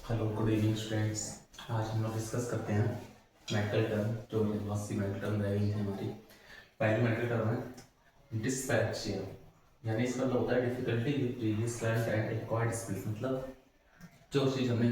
Hello good evening students. आज हम लोग डिस्कस करते हैं मेडिकल टर्म, जो बहुत सी मेडिकल टर्म रह गई थी हमारी। पहली मेडिकल टर्म है डिस्पैचिया, यानी इसका मतलब होता है difficulty with previous learned and acquired skills. मतलब जो चीज़ हमने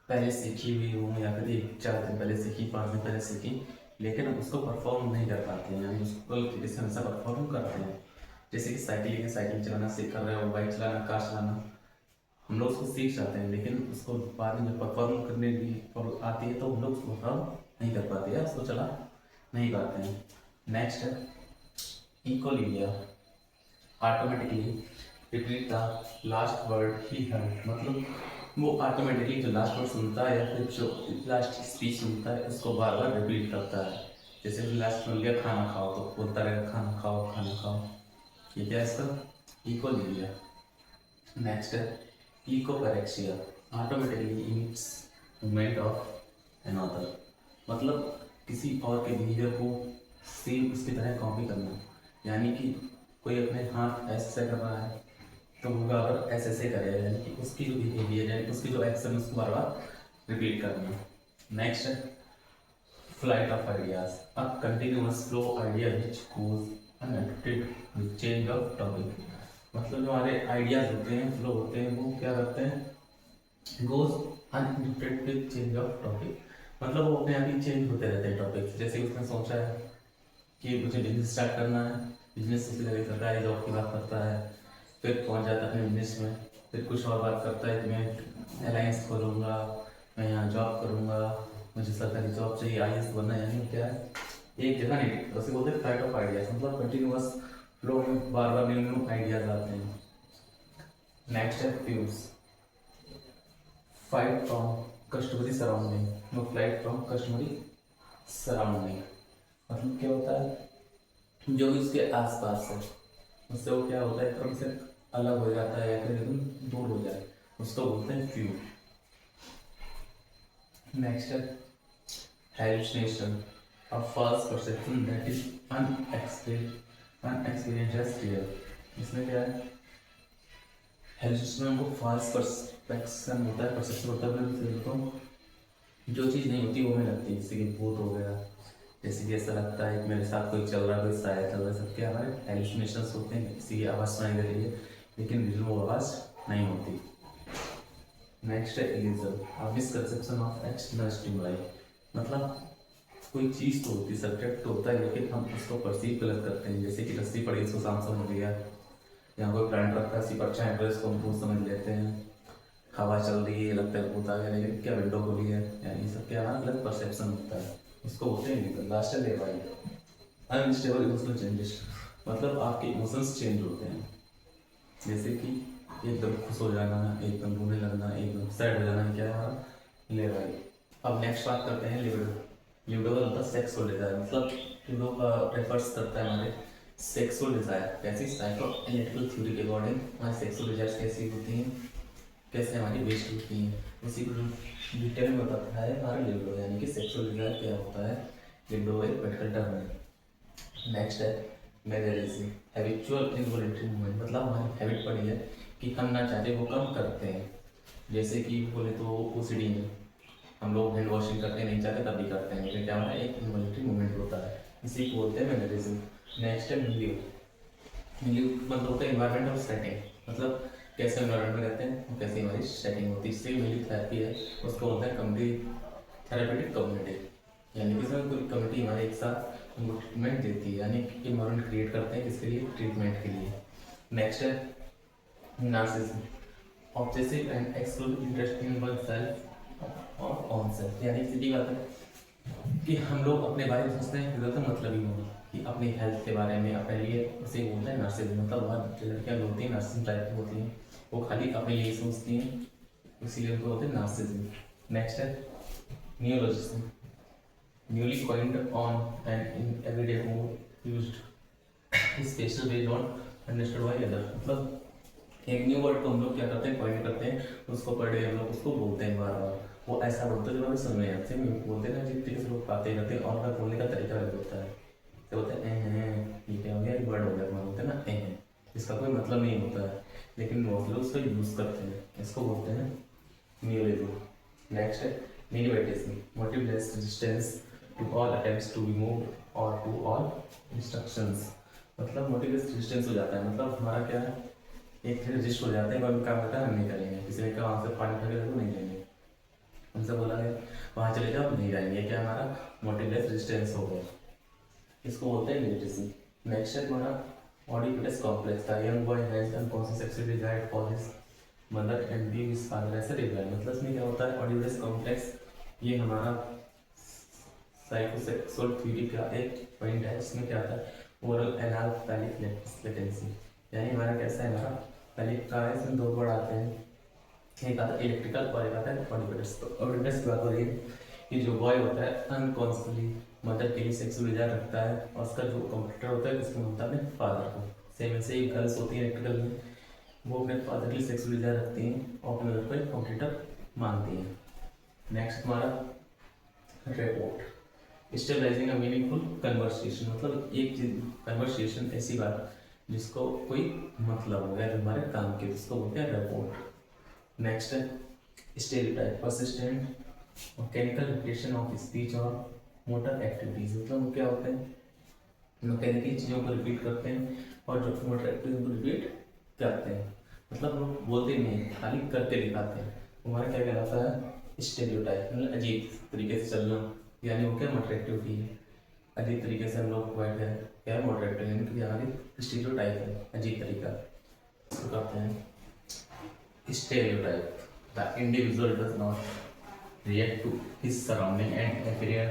पहले सीखी हुई हो या फिर 1-4 दिन पहले सीखी, 5 दिन पहले सीखी, लेकिन हम उसको परफॉर्म नहीं कर पाते हैं, यानी उसको तरीके से हमेशा परफॉर्म करते हैं। जैसे कि साइकिल चलाना सीख कर रहे हो, बाइक चलाना, कार चलाना, हम लोग उसको सीख जाते हैं, लेकिन उसको बाद में जब परफॉर्म करने की और आती है तो हम लोग उसको परफॉर्म नहीं कर पाते हैं, उसको चला नहीं पाते हैं। नेक्स्ट है इक्वलिब्रिया, automatically repeat the last word he heard. मतलब वो ऑटोमेटिकली जो लास्ट वर्ड सुनता है या फिर जो लास्ट स्पीच सुनता है उसको बार बार रिपीट करता है। जैसे लास्ट में लिया खाना खाओ तो बोलता रहेगा खाना खाओ खाना खाओ। ये क्या है इसका? इक्वलिब्रिया। नेक्स्ट है echopraxia, automatically emits movement of another. मतलब किसी और के बिहेवियर को सेम उसकी तरह कॉपी करना, यानी कि कोई अपने हाथ ऐसे कर रहा है तो वो अगर ऐसे ऐसे करेगा, यानी कि उसकी जो बिहेवियर है, उसकी जो एक्शन, उसको बार बार रिपीट करना। नेक्स्ट है flight of ideas, a continuous flow idea which goes undirected with change of topic. मतलब जो हमारे आइडियाज होते हैं, फ्लो होते हैं, वो क्या करते हैं, goes unlimited with change of topic. मतलब वो अपने आप ही चेंज होते रहते हैं टॉपिक। जैसे उसने सोचा है कि मुझे बिजनेस स्टार्ट करना है, बिजनेस से लगे करता है, जॉब की बात करता है, फिर पहुंच जाता है अपने बिजनेस में, फिर कुछ और बात करता है कि मैं अलायंस खोलूँगा, मैं यहाँ जॉब करूँगा, मुझे सरकारी जॉब चाहिए, IAS बनना है। यानी क्या है, एक जगह नहीं, उसे बोलते हैं फ्लाइट ऑफ आइडियाज। मतलब कंटिन्यूअस फ्लो में बार बार न्यू न्यू आइडियाज आते हैं। नेक्स्ट है fugue, fight from customary surrounding, no flight from customary surrounding. मतलब क्या होता है, जो इसके आसपास है उससे वो क्या होता है, एकदम से अलग हो जाता है या फिर एकदम दूर हो जाए, उसको बोलते हैं फ्यू। नेक्स्ट है hallucination, a false perception that is unexperienced as real। इसमें क्या है, hallucination को false perception होता है, perception होता है तो जो चीज़ नहीं होती वो हमें लगती है, जैसे कि भूत हो गया, जैसे कि ऐसा लगता है कि मेरे साथ कोई चल रहा है, कोई साया चल रहा है। सबके हमारे हेलुसिनेशंस होते हैं, किसी की आवाज़ सुनाई दे रही है लेकिन रियल वो आवाज़ नहीं होती। नेक्स्ट है illusion, a misconception of external stimuli. मतलब कोई चीज़ तो होती है, सब्जेक्ट तो होता है, लेकिन हम उसको परसीव गलत करते हैं। जैसे कि रस्सी पड़ी, इसको सैमसंग हो गया, यहाँ कोई प्लांट रखा है, परछाई है, इसको हम भूत समझ लेते हैं। हवा चल रही है, लगता है भूत आ गया, लेकिन क्या विंडो खुली है, यानी सब क्या हमारा गलत परसेप्शन होता है, उसको होते हैं। लास्ट है लेवाई, अनस्टेबल इमोशनल चेंजेस। मतलब आपके इमोशंस चेंज होते हैं, जैसे कि एकदम खुश हो जाना, एकदम रोने लगना, एकदम सैड हो जाना, क्या है हमारा लेवाई। अब नेक्स्ट बात करते हैं लिबिडो। लिबिडो का मतलब सेक्सुअल डिजायर। मतलब लिबिडो का रेफर्स करता है हमारे सेक्सुअल डिजायर। कैसी साइको एनालिटिकल थ्योरी के अकॉर्डिंग हमारी सेक्सुअल डिजायर्स कैसी होती हैं, कैसे हमारी वेस्ट होती हैं, उसी को डिटेल में बताता है हमारा लिबिडो, यानी कि सेक्सुअल डिजायर क्या होता है। लिबिडो एक मेडिकल टर्म है। नेक्स्ट है मैनरिज्म, हैबिचुअल इनवॉलंटरी मूवमेंट। मतलब हमारी हैबिट पड़ी है कि हम ना चाहते वो कम करते हैं। जैसे कि बोले तो OCD में हम लोग हैंड वॉशिंग करते नहीं चाहते तब भी करते हैं, लेकिन क्या हमारा एक इनवॉलंटरी मूवमेंट होता है, इसी को बोलते हैं मैनरिज्म। नेक्स्ट है मिलियो। मिलियो मतलब होता है इन्वायरमेंटल सेटिंग। मतलब कैसे इन्वायरमेंट में रहते हैं और कैसे हमारी सेटिंग होती है। इससे मिली थेरेपी है, उसको बोलते हैं कम्युनिटी थेरेपेटिक कम्युनिटी, यानी कि इसमें पूरी कम्युनिटी हमारे एक साथ उनको ट्रीटमेंट देती है, यानी इन्वायरमेंट क्रिएट करते हैं किसके लिए, ट्रीटमेंट के लिए। नेक्स्ट है narcissism, obsessive and exclusive interest in oneself और ऑन सेल्फ। यानी सीधी बात है कि हम लोग अपने बारे में सोचते हैं, तो मतलब ही होगा कि अपनी हेल्थ के बारे में, अपने लिए, उसे बोलते हैं नार्सिसिज्म। मतलब बहुत लड़कियाँ होती हैं नार्सिसिज्म टाइप की होती हैं, वो खाली अपने लिए सोचती हैं, इसीलिए उनको बोलते हैं नार्सिसिज्म। नेक्स्ट है नियोलॉजिज्म, newly coined on and in everyday mode used is special way not understood by other। मतलब एक न्यू वर्ड को हम लोग क्या करते हैं, कॉइन करते हैं, उसको पर डे हम लोग उसको बोलते हैं बार बार। वो ऐसा बोलते हैं जो हमें समझ में आते हैं, बोलते हैं ना जिस तरीके से लोग बातें करते हैं, और उनका बोलने का तरीका अलग होता है। तो बोलते हैं ये क्या हो गया, वर्ड हो गया, तुम्हारा बोलते हैं ना इसका कोई मतलब नहीं होता है, लेकिन बहुत लोग उसका यूज़ करते हैं, इसको बोलते हैं नियोलिज्म। नेक्स्ट है minimization, motiveless resistance to all attempts to be move or to all instructions. मतलब मोटिव लेस रेजिस्टेंस हो जाता है, मतलब हमारा क्या है, एक फिर रजिस्ट हो जाते हैं, कोई काम होता है हम नहीं करेंगे, किसी ने कहा वहाँ से पानी भर के नहीं लेंगे, हमसे बोला गया वहाँ चले जाओ नहीं जाएंगे, क्या हमारा मोटिवलेस रेजिस्टेंस हो गया, इसको बोलते हैं मेडिटेशन। नेक्स्ट है हमारा ऑडिपस कॉम्प्लेक्स था, young boy has unconscious sexual desire for his mother and leave his father, ऐसे डिजायर। मतलब इसमें क्या होता है, ऑडिपस कॉम्प्लेक्स ये हमारा साइकोसेक्सुअल थ्योरी का एक पॉइंट है, इसमें क्या आता है ओरल एनाल पैलिक लेटेंसी, यानी हमारा कैसा है, हमारा पैलिक का है, इसमें दो वर्ड आते हैं, एक आता है इलेक्ट्रिकल और एक आता है ऑडिपस। तो ऑडिपस की बात हो रही है कि जो बॉय होता है अनकॉन्शियसली मदर के लिए सेक्सुअल डिजायर रखता है, और उसका जो कंप्यूटर होता है किसको मिलता है, अपने फादर को। सेम ऐसे ही गर्ल्स होती हैं इलेक्ट्रिकल में, वो अपने फादर के लिए सेक्सुअल डिजायर रखती हैं और अपने मदर को एक कंप्यूटर मानती हैं। नेक्स्ट हमारा report, stabilizing a meaningful conversation, मतलब एक कन्वर्सेशन ऐसी बात जिसको कोई मतलब हो गया हमारे काम के, जिसको बोलते हैं रिपोर्ट। नेक्स्ट है stereotype, persistent mechanical repetition of speech और मोटर एक्टिविटीज, मतलब क्या होते हैं, मैकेनिकल चीज़ों को रिपीट करते हैं और जो मोटर एक्टिविटीज को रिपीट करते हैं, मतलब लोग बोलते नहीं खाली करके दिखाते हैं, हमारा क्या कहलाता है स्टेरियोटाइप, मतलब अजीब तरीके से चलना, यानी वो क्या मोटर एक्टिविटी है, अजीब तरीके से हम लोग बैठ गए, क्या है मोटर एक्टिविटी, यानी कि हमारी स्टेरियोटाइप है, अजीब तरीका, तो कहते हैं stereotype. The individual does not react to his surrounding and appear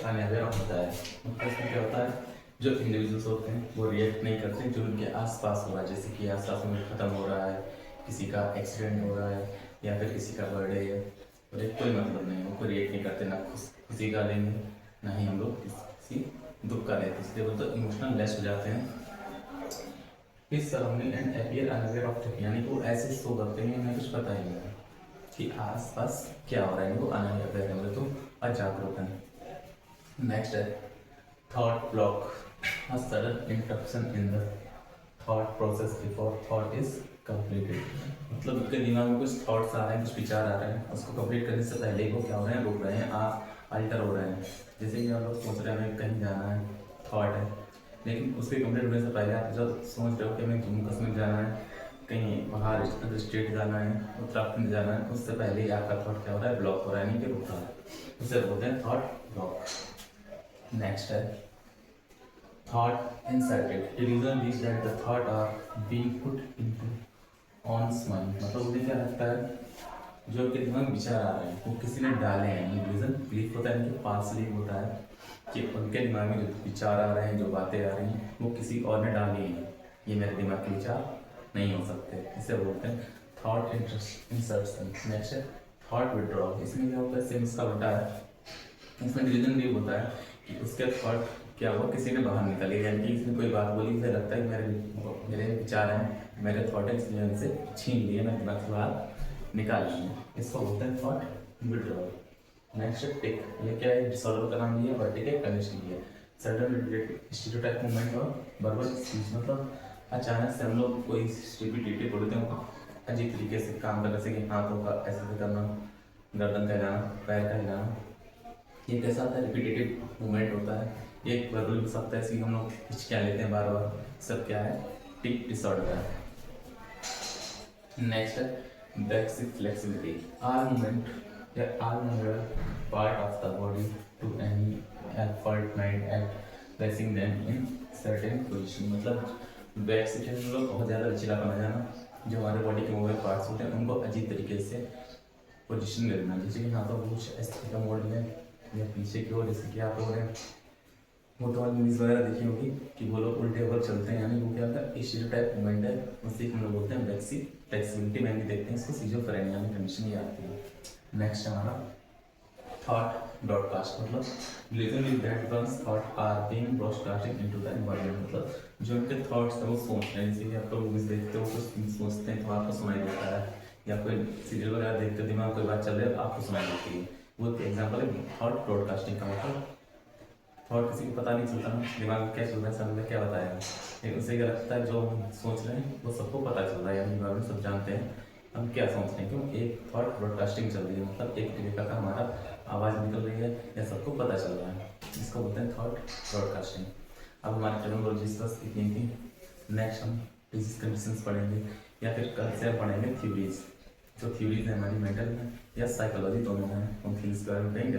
unaware of that. मतलब इसमें क्या होता है, जो इंडिविजुअल्स होते हैं वो रिएक्ट नहीं करते जो उनके आसपास हो रहा है, जैसे कि आसपास में खत्म हो रहा है, किसी का एक्सीडेंट हो रहा है या फिर किसी का बर्थडे है, और एक कोई मतलब नहीं, वो कोई रिएक्ट नहीं करते, ना खुशी का लेंगे ना ही हम लोग किसी दुख का लेते, इसलिए वो तो इमोशनल लेस हो जाते हैं। इस surrounding and appear unaware of thing, यानी कि वो ऐसे शो करते हैं हमें कुछ पता ही नहीं है कि आसपास क्या हो रहा है, वो अनअवेयर है, तो अजागरूक है। नेक्स्ट है thought block, a sudden interruption in the thought process before thought is completed, मतलब उसके दिमाग में कुछ थॉट्स आ रहे हैं, कुछ विचार आ रहे हैं, उसको कंप्लीट करने से पहले ही वो क्या हो रहे हैं, रुक रहे हैं, अल्टर हो रहे हैं। जैसे कि हम लोग सोच रहे हैं हमें कहीं जाना है, थॉट है, लेकिन उसके कंप्लीट होने से पहले आप जब सोच रहे हो कि हमें जम्मू कश्मीर जाना है, कहीं बाहर अदर स्टेट जाना है, उत्तराखंड जाना है, उससे पहले ही आपका थॉट क्या हो रहा है, ब्लॉक हो रहा है, नहीं कि रुक रहा है, उसे बोलते हैं थॉट ब्लॉक। नेक्स्ट है thought inserted, reason is that the thought are being put into one's mind, मतलब उन्हें क्या लगता है जो उनके दिमाग में विचार आ रहे हैं वो किसी ने डाले हैं, रीजन बिलीफ होता है, इनके पास बिलीफ होता है कि उनके दिमाग में जो विचार आ रहे हैं, जो बातें आ रही हैं वो किसी और ने डाली हैं, ये मेरे दिमाग के विचार नहीं हो सकते, इसे बोलते हैं थॉट इंसर्शन। नेक्स्ट है थॉट विड्रॉल, इसमें क्या होता है, सेम इसका उल्टा है, इसमें रीजन ये होता है कि उसके थॉट क्या हुआ, किसी ने बाहर निकाली, यानी कि इसने कोई बात बोली, इसे लगता है कि मेरे विचार हैं, मेरे थॉट हैं, इसलिए उनसे छीन लिए, मैं दिमाग से बाहर निकाल लिए, इसको बोलते हैं थॉट विड्रॉल। नेक्स्ट है टिक, ये क्या है, डिसऑर्डर का नाम लिया, वर्टिकल कंडीशन लिया, सडन स्टीरियोटाइप मूवमेंट और वर्बल स्पीच, मतलब अचानक से हम लोग कोई रिपीटेटिव बोलते हैं अजीब तरीके से काम करने से, कि हाथों का ऐसे करना, गर्दन का हिलाना, पैर का हिलाना, ये कैसा होता है, रिपीटेटिव मूवमेंट होता है, एक वर्बल भी सकता है, इसलिए हम लोग हिचकियाँ लेते हैं बार बार, सब क्या है टिक डिसऑर्डर है। नेक्स्ट है बैक्सिक फ्लेक्सिबिलिटी, आर्म मूवमेंट या arm movement part of the body to any effort made at placing them in certain position, मतलब बैक से हम लोग बहुत ज़्यादा लचीलापन आ जाना, जो हमारे बॉडी के मूवमेंट पार्ट्स होते हैं उनको अजीब तरीके से पोजीशन में रखना, जैसे कि हाथों को कुछ इस तरह का मोड़ में या पीछे की ओर, जैसे कि आप लोगों ने वो तो मूवीज़ वगैरह देखी होगी कि वो लोग उल्टे ऊपर चलते हैं, यानी वो क्या होता है स्टीरियोटाइप मूवमेंट है, उसे हम लोग बोलते हैं बैक्सिक फ्लेक्सिबिलिटी में भी देखते हैं इसको, सिजोफ्रेनिया में कंडीशन ही आती है। नेक्स्ट हमारा थॉट ब्रॉडकास्ट, मतलब listen with that one's thought are being broadcasting into the environment, मतलब जो उनके थॉट्स हैं वो सोच रहे हैं, जैसे कि आप लोग मूवीज देखते हो कुछ सोचते हैं तो आपको सुनाई देता है, या कोई सीरियल वगैरह देखते दिमाग कोई बात चल रही है आपको सुनाई देती है, वो एग्जाम्पल है थॉट ब्रॉडकास्टिंग का, मतलब थॉट किसी को पता नहीं चलता ना दिमाग में क्या चल रहा है, सब में क्या बताया, लेकिन उसे क्या लगता है जो हम सोच रहे हैं वो सबको पता चल रहा है, यानी दिमाग में सब जानते हैं हम क्या सोच रहे हैं, क्यों एक थॉट ब्रॉडकास्टिंग चल रही है, मतलब एक तरीका का हमारा आवाज़ निकल रही है या सबको पता चल रहा है, इसको बोलते हैं थॉट ब्रॉडकास्टिंग। अब हमारे टर्मिनोलॉजीज बस इतनी थी। नेक्स्ट हम डिजीज कंडीशंस पढ़ेंगे या फिर कल से पढ़ेंगे थ्योरीज, जो थ्योरीज है हमारी मेंटल में या साइकोलॉजी दोनों में, उन थ्योरीज के बारे में पढ़ेंगे।